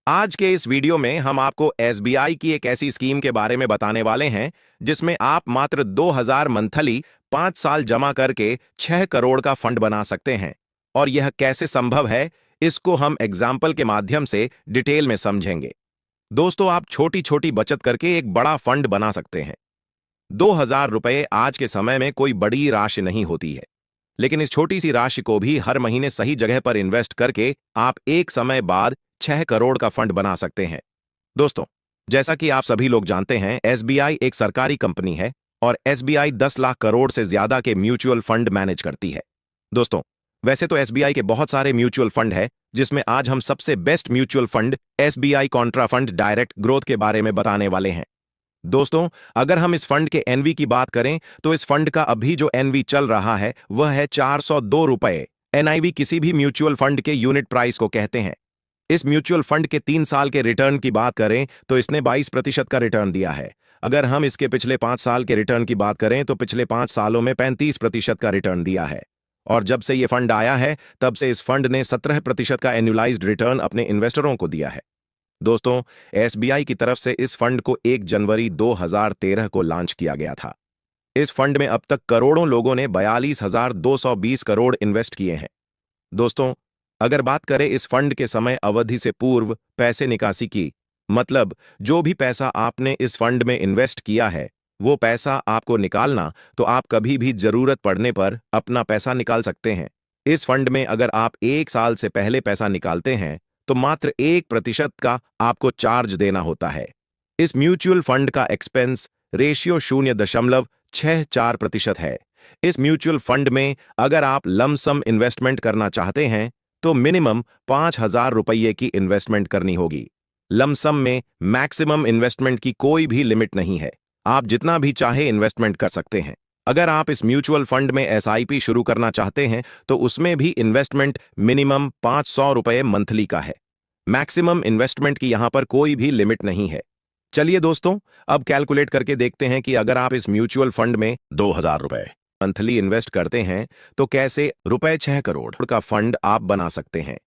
आज के इस वीडियो में हम आपको एसबीआई की एक ऐसी स्कीम के बारे में बताने वाले हैं जिसमें आप मात्र 2000 मंथली 5 साल जमा करके 6 करोड़ का फंड बना सकते हैं। और यह कैसे संभव है, इसको हम एग्जाम्पल के माध्यम से डिटेल में समझेंगे। दोस्तों, आप छोटी छोटी बचत करके एक बड़ा फंड बना सकते हैं। 2000 रुपए आज के समय में कोई बड़ी राशि नहीं होती है, लेकिन इस छोटी सी राशि को भी हर महीने सही जगह पर इन्वेस्ट करके आप एक समय बाद 6 करोड़ का फंड बना सकते हैं। दोस्तों, जैसा कि आप सभी लोग जानते हैं, एसबीआई एक सरकारी कंपनी है और एसबीआई 10 लाख करोड़ से ज्यादा के म्यूचुअल फंड मैनेज करती है। दोस्तों, वैसे तो एसबीआई के बहुत सारे म्यूचुअल फंड है, जिसमें आज हम सबसे best mutual fund SBI Contra fund direct growth के बारे में बताने वाले हैं। दोस्तों, अगर हम इस फंड के एनवी की बात करें तो इस फंड का अभी जो एनवी चल रहा है वह है 402 रुपए। एनआईवी किसी भी म्यूचुअल फंड के यूनिट प्राइस को कहते हैं। इस म्यूचुअल फंड के 3 साल के रिटर्न की बात करें तो इसने 22% का रिटर्न दिया है। अगर हम इसके पिछले 5 साल के रिटर्न की बात करें तो पिछले 5 सालों में 35% का रिटर्न दिया है। और जब से यह फंड आया है तब से इस फंड ने 17% का एनुअलाइज्ड रिटर्न अपने इन्वेस्टरों को दिया है। दोस्तों, एसबीआई की तरफ से इस फंड को 1 जनवरी 2013 को लॉन्च किया गया था। इस फंड में अब तक करोड़ों लोगों ने 42,220 करोड़ इन्वेस्ट किए हैं। दोस्तों, अगर बात करें इस फंड के समय अवधि से पूर्व पैसे निकासी की, मतलब जो भी पैसा आपने इस फंड में इन्वेस्ट किया है वो पैसा आपको निकालना, तो आप कभी भी जरूरत पड़ने पर अपना पैसा निकाल सकते हैं। इस फंड में अगर आप 1 साल से पहले पैसा निकालते हैं तो मात्र 1% का आपको चार्ज देना होता है। इस म्यूचुअल फंड का एक्सपेंस रेशियो 0.64% है। इस म्यूचुअल फंड में अगर आप लमसम इन्वेस्टमेंट करना चाहते हैं तो मिनिमम 5,000 रुपये की इन्वेस्टमेंट करनी होगी। लमसम में मैक्सिमम इन्वेस्टमेंट की कोई भी लिमिट नहीं है, आप जितना भी चाहे इन्वेस्टमेंट कर सकते हैं। अगर आप इस म्यूचुअल फंड में एसआईपी शुरू करना चाहते हैं तो उसमें भी इन्वेस्टमेंट मिनिमम 500 रुपये मंथली का है। मैक्सिमम इन्वेस्टमेंट की यहां पर कोई भी लिमिट नहीं है। चलिए दोस्तों, अब कैलकुलेट करके देखते हैं कि अगर आप इस म्यूचुअल फंड में 2000 रुपये मंथली इन्वेस्ट करते हैं तो कैसे रुपए 6 करोड़ का फंड आप बना सकते हैं।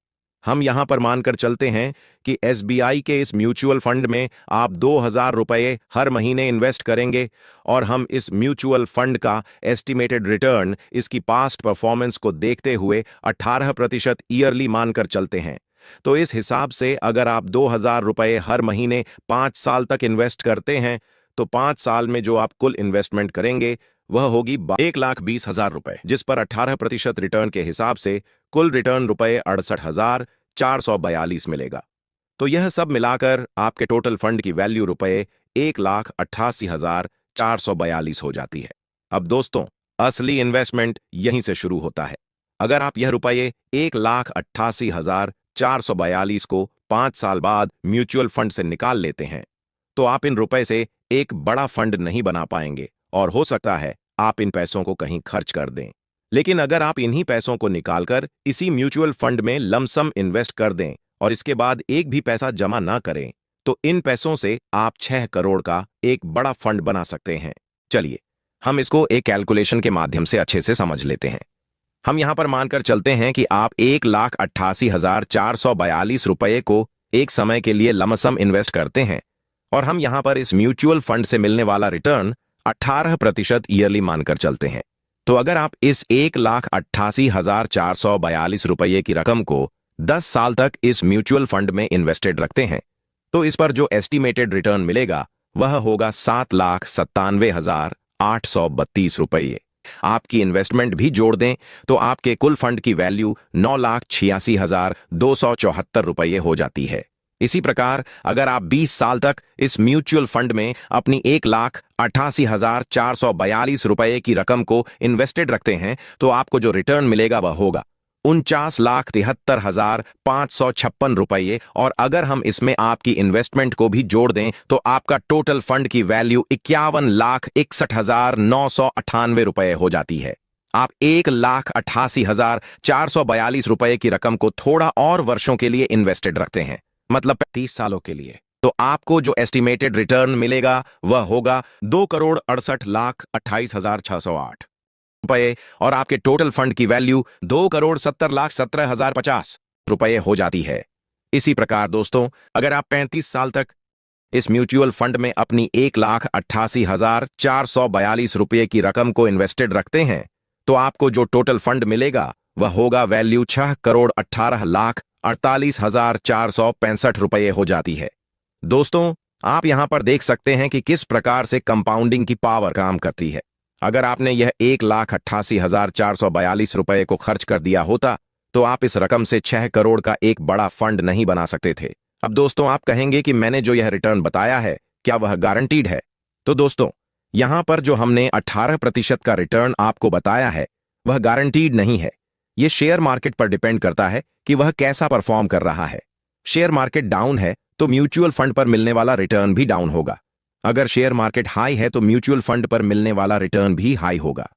हम यहां पर मानकर चलते हैं कि एसबीआई के इस म्यूचुअल फंड में आप 2000 रुपये हर महीने इन्वेस्ट करेंगे और हम इस म्यूचुअल फंड का एस्टिमेटेड रिटर्न इसकी पास्ट परफॉर्मेंस को देखते हुए 18% ईयरली मानकर चलते हैं। तो इस हिसाब से अगर आप 2000 रुपये हर महीने 5 साल तक इन्वेस्ट करते हैं तो 5 साल में जो आप कुल इन्वेस्टमेंट करेंगे वह होगी 1,20,000 रुपये, जिस पर 18% रिटर्न के हिसाब से कुल रिटर्न रुपये 68,442 मिलेगा। तो यह सब मिलाकर आपके टोटल फंड की वैल्यू रुपये 1,88,442 हो जाती है। अब दोस्तों, असली इन्वेस्टमेंट यहीं से शुरू होता है। अगर आप यह रुपये 1,88,442 को 5 साल बाद म्यूचुअल फंड से निकाल लेते हैं तो आप इन रुपए से एक बड़ा फंड नहीं बना पाएंगे और हो सकता है आप इन पैसों को कहीं खर्च कर दें। लेकिन अगर आप इन्हीं पैसों को निकालकर इसी म्यूचुअल फंड में लमसम इन्वेस्ट कर दें और इसके बाद एक भी पैसा जमा ना करें तो इन पैसों से आप 6 करोड़ का एक बड़ा फंड बना सकते हैं। चलिए, हम इसको एक कैलकुलेशन के माध्यम से अच्छे से समझ लेते हैं। हम यहां पर मानकर चलते हैं कि आप 1,88,442 रुपये को एक समय के लिए लमसम इन्वेस्ट करते हैं और हम यहां पर इस म्यूचुअल फंड से मिलने वाला रिटर्न 18% ईयरली मानकर चलते हैं। तो अगर आप इस 1,88,442 रुपये की रकम को 10 साल तक इस म्यूचुअल फंड में इन्वेस्टेड रखते हैं तो इस पर जो एस्टिमेटेड रिटर्न मिलेगा वह होगा 7,97,832 रुपये। आपकी इन्वेस्टमेंट भी जोड़ दें तो आपके कुल फंड की वैल्यू 9,86,274 रुपये हो जाती है। इसी प्रकार अगर आप 20 साल तक इस म्यूचुअल फंड में अपनी 1,88,442 रुपये की रकम को इन्वेस्टेड रखते हैं तो आपको जो रिटर्न मिलेगा वह होगा 49,73,556 रुपये। और अगर हम इसमें आपकी इन्वेस्टमेंट को भी जोड़ दें तो आपका टोटल फंड की वैल्यू 51,61,998 रुपये हो जाती है। आप 1,88,442 रुपये की रकम को थोड़ा और वर्षों के लिए इन्वेस्टेड रखते हैं, मतलब 30 सालों के लिए, तो आपको जो एस्टिमेटेड रिटर्न मिलेगा वह होगा 2,68,28,608 रुपये और आपके टोटल फंड की वैल्यू 2,70,17,050 रुपये हो जाती है। इसी प्रकार दोस्तों, अगर आप 35 साल तक इस म्यूचुअल फंड में अपनी 1,88,442 रुपये की रकम को इन्वेस्टेड रखते हैं, तो आपको जो टोटल फंड मिलेगा वह होगा वैल्यू 6,18,48,465 रुपये हो जाती है। दोस्तों, आप यहां पर देख सकते हैं कि किस प्रकार से कंपाउंडिंग की पावर काम करती है। अगर आपने यह 1,88,442 रुपये को खर्च कर दिया होता तो आप इस रकम से 6 करोड़ का एक बड़ा फंड नहीं बना सकते थे। अब दोस्तों, आप कहेंगे कि मैंने जो यह रिटर्न बताया है क्या वह गारंटीड है? तो दोस्तों, यहां पर जो हमने 18% का रिटर्न आपको बताया है वह गारंटीड नहीं है। यह शेयर मार्केट पर डिपेंड करता है कि वह कैसा परफॉर्म कर रहा है। शेयर मार्केट डाउन है तो म्यूचुअल फंड पर मिलने वाला रिटर्न भी डाउन होगा। अगर शेयर मार्केट हाई है तो म्यूचुअल फंड पर मिलने वाला रिटर्न भी हाई होगा।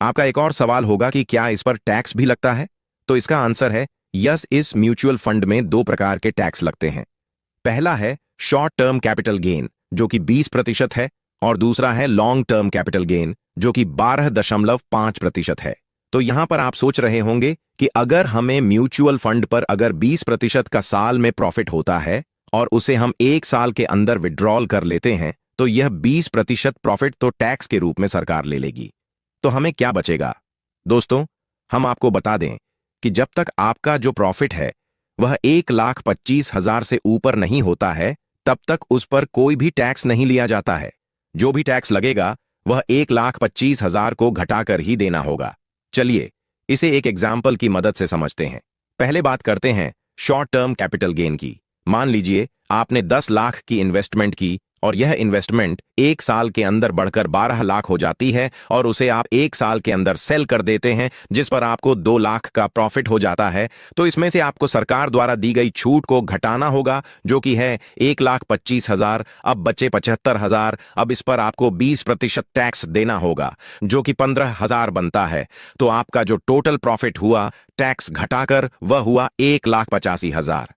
आपका एक और सवाल होगा कि क्या इस पर टैक्स भी लगता है? तो इसका आंसर है यस। इस म्यूचुअल फंड में 2 प्रकार के टैक्स लगते हैं। पहला है शॉर्ट टर्म कैपिटल गेन जो कि 20% है, और दूसरा है लॉन्ग टर्म कैपिटल गेन जो कि 12.5% है। तो यहां पर आप सोच रहे होंगे कि अगर हमें म्यूचुअल फंड पर अगर 20% का साल में प्रॉफिट होता है और उसे हम 1 साल के अंदर विड्रॉल कर लेते हैं तो यह 20% प्रॉफिट तो टैक्स के रूप में सरकार ले लेगी। तो हमें क्या बचेगा? दोस्तों, हम आपको बता दें कि जब तक आपका जो प्रॉफिट है वह 1,25,000 से ऊपर नहीं होता है तब तक उस पर कोई भी टैक्स नहीं लिया जाता है। जो भी टैक्स लगेगा वह 1,25,000 को घटाकर ही देना होगा। चलिए इसे एक एग्जाम्पल की मदद से समझते हैं। पहले बात करते हैं शॉर्ट टर्म कैपिटल गेन की। मान लीजिए आपने 10 लाख की इन्वेस्टमेंट की और यह इन्वेस्टमेंट 1 साल के अंदर बढ़कर 12 लाख हो जाती है और उसे आप 1 साल के अंदर सेल कर देते हैं जिस पर आपको 2 लाख का प्रॉफिट हो जाता है। तो इसमें से आपको सरकार द्वारा दी गई छूट को घटाना होगा जो कि है 1,25,000। अब बचे 75,000। अब इस पर आपको 20% टैक्स देना होगा जो कि 15,000 बनता है। तो आपका जो टोटल प्रॉफिट हुआ टैक्स घटाकर वह हुआ 1,85,000।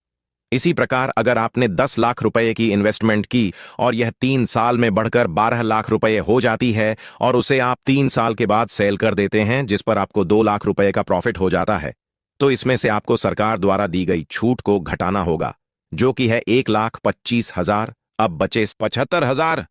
इसी प्रकार अगर आपने 10 लाख रुपए की इन्वेस्टमेंट की और यह 3 साल में बढ़कर 12 लाख रुपए हो जाती है और उसे आप 3 साल के बाद सेल कर देते हैं जिस पर आपको 2 लाख रुपए का प्रॉफिट हो जाता है, तो इसमें से आपको सरकार द्वारा दी गई छूट को घटाना होगा जो कि है 1,25,000। अब बचे 75,000।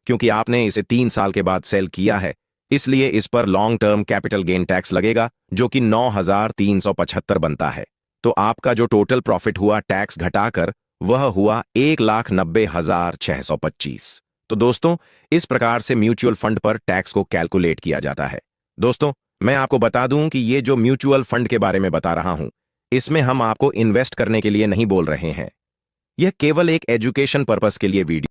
क्योंकि आपने इसे 3 साल के बाद सेल किया है इसलिए इस पर long term capital gain tax लगेगा जो कि 9,375 बनता है। तो आपका जो टोटल प्रॉफिट हुआ टैक्स घटाकर वह हुआ 1,90,625। तो दोस्तों, इस प्रकार से म्यूचुअल फंड पर टैक्स को कैलकुलेट किया जाता है। दोस्तों, मैं आपको बता दूं कि ये जो म्यूचुअल फंड के बारे में बता रहा हूं इसमें हम आपको इन्वेस्ट करने के लिए नहीं बोल रहे हैं। यह केवल एक एजुकेशन पर्पस के लिए वीडियो